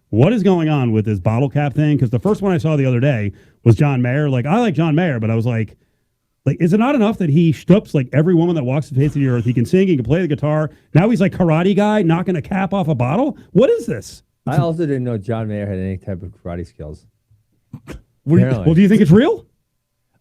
what is going on with this bottle cap thing? Because the first one I saw the other day was John Mayer. Like, I like John Mayer, but I was like, is it not enough that he stoops like every woman that walks the face of the earth? He can sing, he can play the guitar. Now he's like karate guy knocking a cap off a bottle. What is this? I also didn't know John Mayer had any type of karate skills. Well, do you think it's real?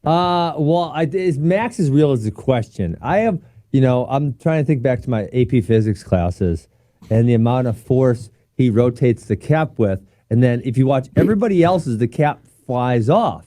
Is Max as real as the question? I have, I'm trying to think back to my AP physics classes and the amount of force he rotates the cap with. And then if you watch everybody else's, the cap flies off.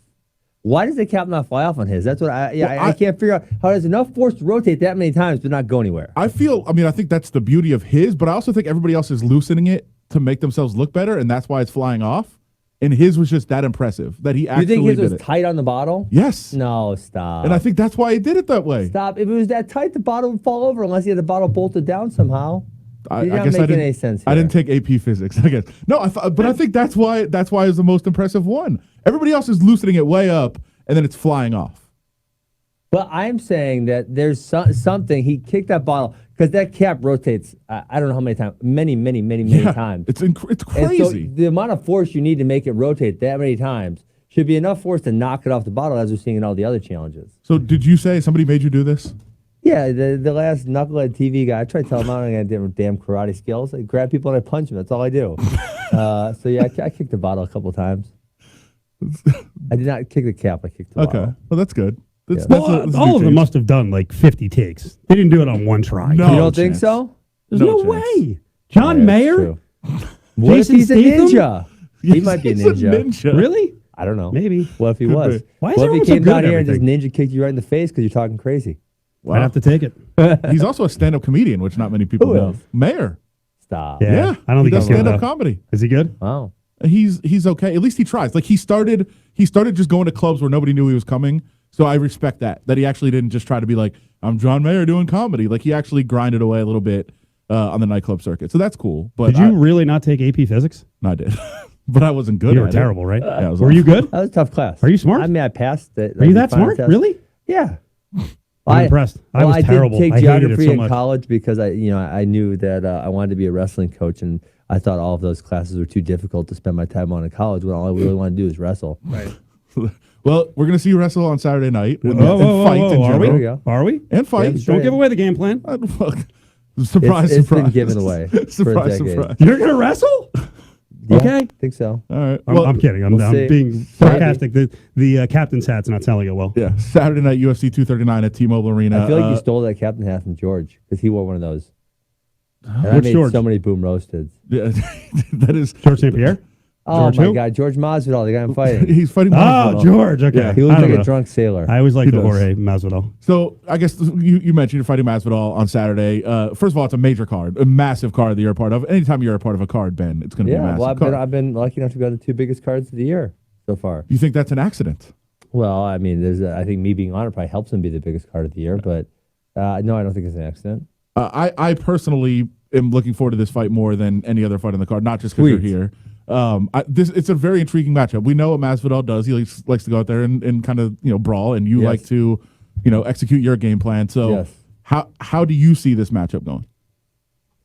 Why does the cap not fly off on his? That's what I can't figure out. How there's enough force to rotate that many times but not go anywhere? I think that's the beauty of his, but I also think everybody else is loosening it to make themselves look better, and that's why it's flying off. And his was just that impressive that he actually did it. You think his was tight on the bottle? Yes. No, stop. And I think that's why he did it that way. Stop. If it was that tight, the bottle would fall over unless he had the bottle bolted down somehow. I guess I didn't, any sense here. I didn't take AP physics, I guess. No, but I think that's why it's the most impressive one. Everybody else is loosening it way up, and then it's flying off. But I'm saying that there's something. He kicked that bottle because that cap rotates. I don't know how many times. Many times. It's crazy. And so the amount of force you need to make it rotate that many times should be enough force to knock it off the bottle, as we're seeing in all the other challenges. So did you say somebody made you do this? Yeah, the last knucklehead TV guy. I tried to tell him I don't have damn karate skills. I grab people and I punch them. That's all I do. I kicked the bottle a couple times. I did not kick the cap. I kicked the bottle. Okay, well that's good. All of them must have done like 50 takes. They didn't do it on one try. No, you don't think so? There's no way. John Mayer? What if he's a ninja? He might be a ninja. Really? I don't know. Maybe. What if he was? Why what if he came down here and just ninja kicked you right in the face because you're talking crazy? Wow. I'd have to take it. He's also a stand-up comedian, which not many people know. Mayer. Stop. Yeah. I don't think he does stand-up comedy. Is he good? Wow. He's okay. At least he tries. Like he started just going to clubs where nobody knew he was coming. So I respect that he actually didn't just try to be like, I'm John Mayer doing comedy. Like he actually grinded away a little bit on the nightclub circuit. So that's cool. But did you really not take AP physics? No, I did. But I wasn't good. You were terrible, right? Yeah, were you good? That was a tough class. Are you smart? I mean, I passed it. Are you that smart? Test. Really? Yeah. I'm impressed. I was terrible. I did take I geography so in much. college because I knew that I wanted to be a wrestling coach, and I thought all of those classes were too difficult to spend my time on in college when all I really want to do is wrestle. Right. Well, we're going to see you wrestle on Saturday night and fight in general. Are we? And fight. Don't give away the game plan. Surprise. It's been given away surprise, for a decade. surprise. You're going to wrestle? Yeah, okay. I think so. All right. Well, I'm kidding. I'm being sarcastic. Maybe. The captain's hat's not selling it well. Yeah. Saturday night, UFC 239 at T-Mobile Arena. I feel like you stole that captain hat from George because he wore one of those. And I made George? so many boom roasteds. Yeah, that is George St. Pierre? Oh, George my who? God. George Masvidal, the guy I'm fighting. He's fighting Masvidal. Oh, George. Okay. Yeah. He looks like a drunk sailor. I always liked Jorge Masvidal. So I guess you mentioned you're fighting Masvidal on Saturday. First of all, it's a major card, a massive card that you're a part of. Anytime you're a part of a card, Ben, it's going to be a massive card. I've been lucky enough to go to the two biggest cards of the year so far. You think that's an accident? Well, I mean, I think me being on it probably helps him be the biggest card of the year, but no, I don't think it's an accident. I personally am looking forward to this fight more than any other fight on the card, not just because you're here. It's a very intriguing matchup. We know what Masvidal does. He likes to go out there and kind of brawl, and you like to execute your game plan. So how do you see this matchup going?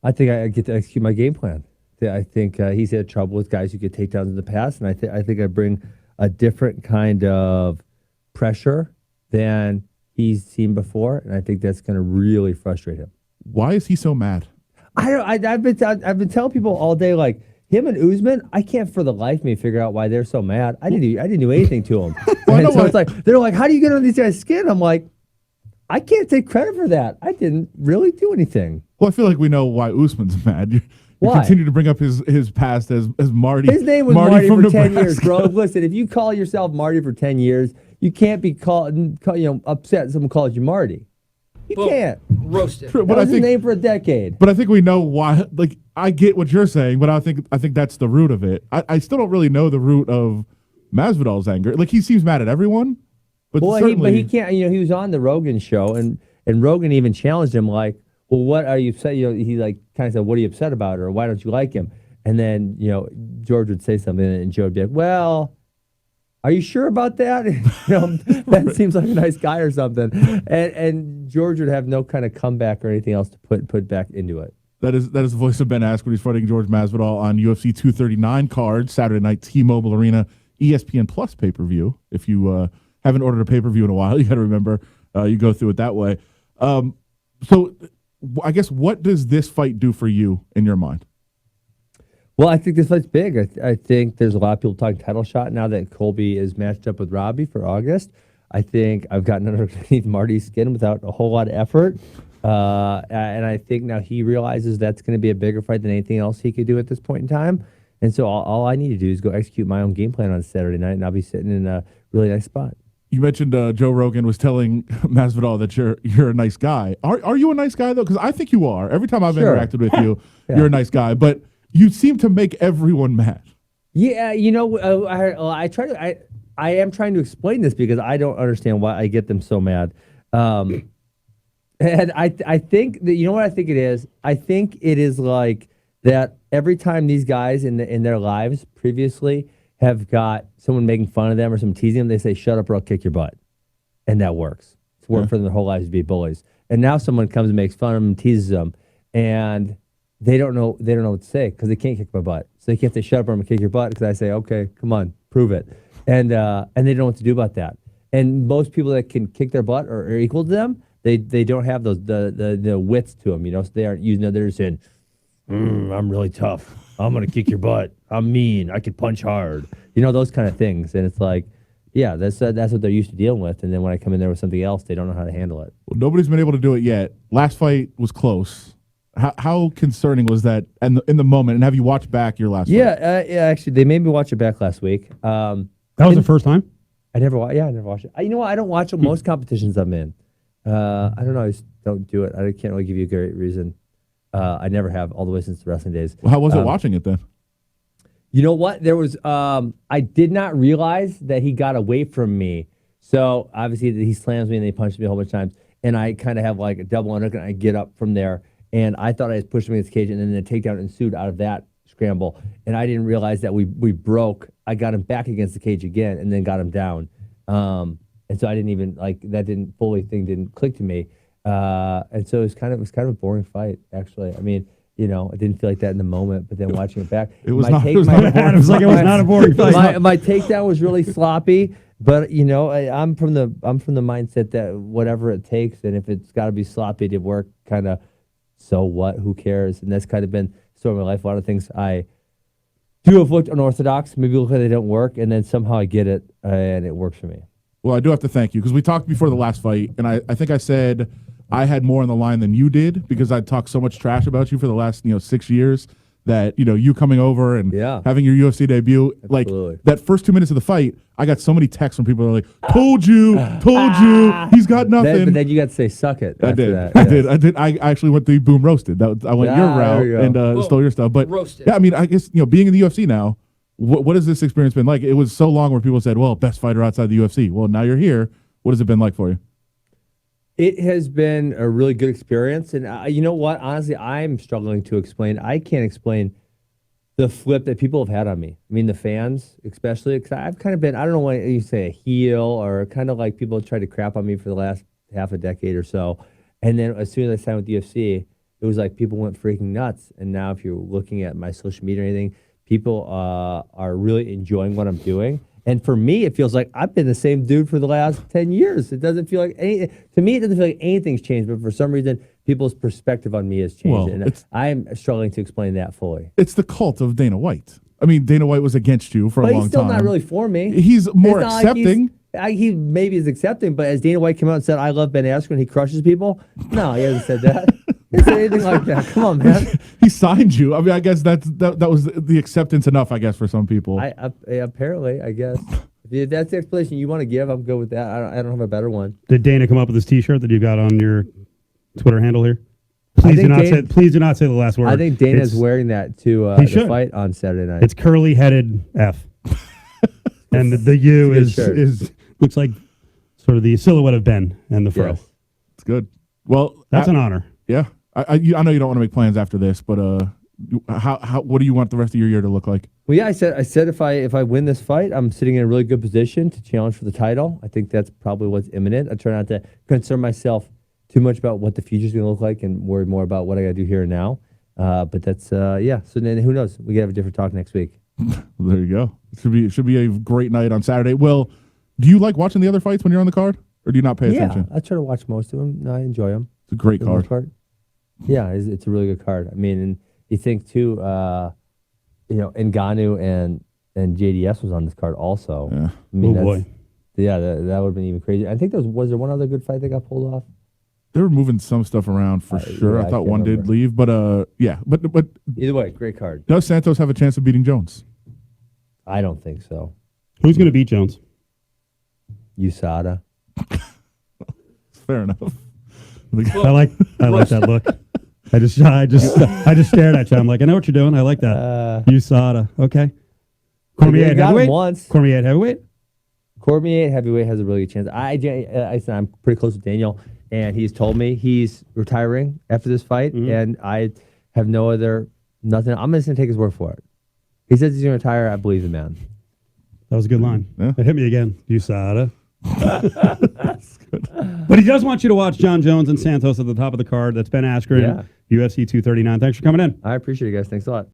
I think I get to execute my game plan. I think he's had trouble with guys who get takedowns in the past, and I think I bring a different kind of pressure than he's seen before, and I think that's going to really frustrate him. Why is he so mad? I've been telling people all day, like, him and Usman, I can't for the life of me figure out why they're so mad. I didn't do anything to them. So it's like they're like, how do you get on these guys' skin? I'm like, I can't take credit for that. I didn't really do anything. Well, I feel like we know why Usman's mad. You Why? continue to bring up his past as Marty. His name was Marty for Nebraska. 10 years, bro. Listen, if you call yourself Marty for 10 years, you can't be upset someone calls you Marty. You can't. Roasted. True, That was his name for a decade. But I think we know why. Like, I get what you're saying, but I think that's the root of it. I still don't really know the root of Masvidal's anger. Like, he seems mad at everyone, but he can't. He was on the Rogan show, and Rogan even challenged him, like, well, what are you upset? He like kind of said, what are you upset about, or why don't you like him? And then George would say something, and Joe would be like, well, are you sure about that? Ben seems like a nice guy or something. And George would have no kind of comeback or anything else to put back into it. That is the voice of Ben Askren. He's fighting Jorge Masvidal on UFC 239 card, Saturday night, T-Mobile Arena, ESPN Plus pay-per-view. If you haven't ordered a pay-per-view in a while, you got to remember you go through it that way. So I guess what does this fight do for you in your mind? Well, I think this fight's big. I think there's a lot of people talking title shot now that Colby is matched up with Robbie for August. I think I've gotten underneath Marty's skin without a whole lot of effort. And I think now he realizes that's going to be a bigger fight than anything else he could do at this point in time. And so all I need to do is go execute my own game plan on Saturday night, and I'll be sitting in a really nice spot. You mentioned Joe Rogan was telling Masvidal that you're a nice guy. Are you a nice guy, though? Because I think you are. Every time I've interacted with you, you're a nice guy. But you seem to make everyone mad. Yeah, I am trying to explain this because I don't understand why I get them so mad. And I think that, you know what I think it is? I think it is like that every time these guys in their lives previously have got someone making fun of them or someone teasing them, they say, "Shut up or I'll kick your butt." And that works. It's worked for them their whole lives to be bullies. And now someone comes and makes fun of them and teases them, and they don't know what to say because they can't kick my butt. So they can't say, "Shut up or I'm gonna kick your butt," because I say, "Okay, come on, prove it." And they don't know what to do about that. And most people that can kick their butt or are equal to them, they don't have the wits to them, so they aren't using it. They're just saying, "I'm really tough. I'm gonna kick your butt. I'm mean. I can punch hard." Those kind of things. And it's like, yeah, that's what they're used to dealing with. And then when I come in there with something else, they don't know how to handle it. Well, nobody's been able to do it yet. Last fight was close. How concerning was that in the moment? And have you watched back your last fight? Yeah, actually, they made me watch it back last week. That was the first time? I never watched it. You know what? I don't watch most competitions I'm in. I don't know. I just don't do it. I can't really give you a great reason. I never have all the way since the wrestling days. Well, how was it watching it then? You know what? There was. I did not realize that he got away from me. So obviously he slams me and he punches me a whole bunch of times, and I kind of have like a double undercut. And I get up from there, and I thought I was pushing him against the cage, and then the takedown ensued out of that scramble, and I didn't realize that we broke. I got him back against the cage again, and then got him down. And so I didn't even didn't click to me. And so it was kind of a boring fight, actually. I mean, I didn't feel like that in the moment, but then watching it back, it was not a boring fight. My takedown was really sloppy, but I'm from the mindset that whatever it takes, and if it's got to be sloppy to work, kind of, so what? Who cares? And that's kind of been the story of my life. A lot of things I do have looked unorthodox, maybe look like they don't work, and then somehow I get it, and it works for me. Well, I do have to thank you because we talked before the last fight, and I think I said I had more on the line than you did because I talked so much trash about you for the last 6 years that you coming over and having your UFC debut. Absolutely. Like that first 2 minutes of the fight, I got so many texts from people that are like, told you, he's got nothing. But then you got to say, suck it. I did. That, I did. I actually went the boom roasted. I went your route and stole your stuff. But roasted. Yeah, I mean, I guess being in the UFC now, what has this experience been like? It was so long where people said, well, best fighter outside the UFC. Well, now you're here. What has it been like for you? It has been a really good experience. And you know what? Honestly, I'm struggling to explain. I can't explain the flip that people have had on me. I mean, the fans, especially, because I've kind of been, I don't know what you say, a heel, or kind of like people tried to crap on me for the last half a decade or so. And then as soon as I signed with the UFC, it was like people went freaking nuts. And now if you're looking at my social media or anything, people are really enjoying what I'm doing. And for me, it feels like I've been the same dude for the last 10 years. It doesn't feel like to me, it doesn't feel like anything's changed. But for some reason, people's perspective on me has changed. Well, and I'm struggling to explain that fully. It's the cult of Dana White. I mean, Dana White was against you for a long time. But he's still not really for me. He's more accepting. He maybe is accepting, but as Dana White came out and said, "I love Ben Askren, he crushes people." No, he hasn't said that. He hasn't said anything like that. Come on, man. He signed you. I mean, I guess that was the acceptance enough, I guess, for some people. Apparently, I guess. If that's the explanation you want to give, I'm good with that. I don't have a better one. Did Dana come up with this T-shirt that you've got on your Twitter handle here? Please do not say the last word. I think Dana's wearing that to the fight on Saturday night. It's curly-headed F. And the U is looks like sort of the silhouette of Ben and the fro. Yes. It's good. Well, that's an honor. Yeah, I know you don't want to make plans after this, but what do you want the rest of your year to look like? Well, yeah, I said if I win this fight, I'm sitting in a really good position to challenge for the title. I think that's probably what's imminent. I try not to concern myself too much about what the future's going to look like and worry more about what I got to do here and now. But that's yeah. So then who knows? We could have a different talk next week. There you go. It should be a great night on Saturday. Well, do you like watching the other fights when you're on the card, or do you not pay attention? I try to watch most of them. No, I enjoy them. It's a great card. Yeah, it's a really good card. I mean, and you think too, Ngannou and JDS was on this card also. Yeah. I mean, boy. Yeah, that would have been even crazy. I think was there one other good fight that got pulled off? They were moving some stuff around for sure. Yeah, I thought one did leave, but yeah. But Either way, great card. does Santos have a chance of beating Jones? I don't think so. Who's going to beat Jones? USADA. Fair enough. I like that look. I just stared at you. I'm like, I know what you're doing. I like that. USADA. Okay. Cormier at heavyweight. Cormier at heavyweight. Cormier at heavyweight has a really good chance. I said I'm pretty close with Daniel, and he's told me he's retiring after this fight, and I have nothing. I'm just gonna take his word for it. He says he's gonna retire. I believe the man. That was a good line. Yeah. It hit me again. USADA. But he does want you to watch John Jones and Santos at the top of the card. That's Ben Askren, UFC 239. Thanks for coming in. I appreciate it, guys. Thanks a lot.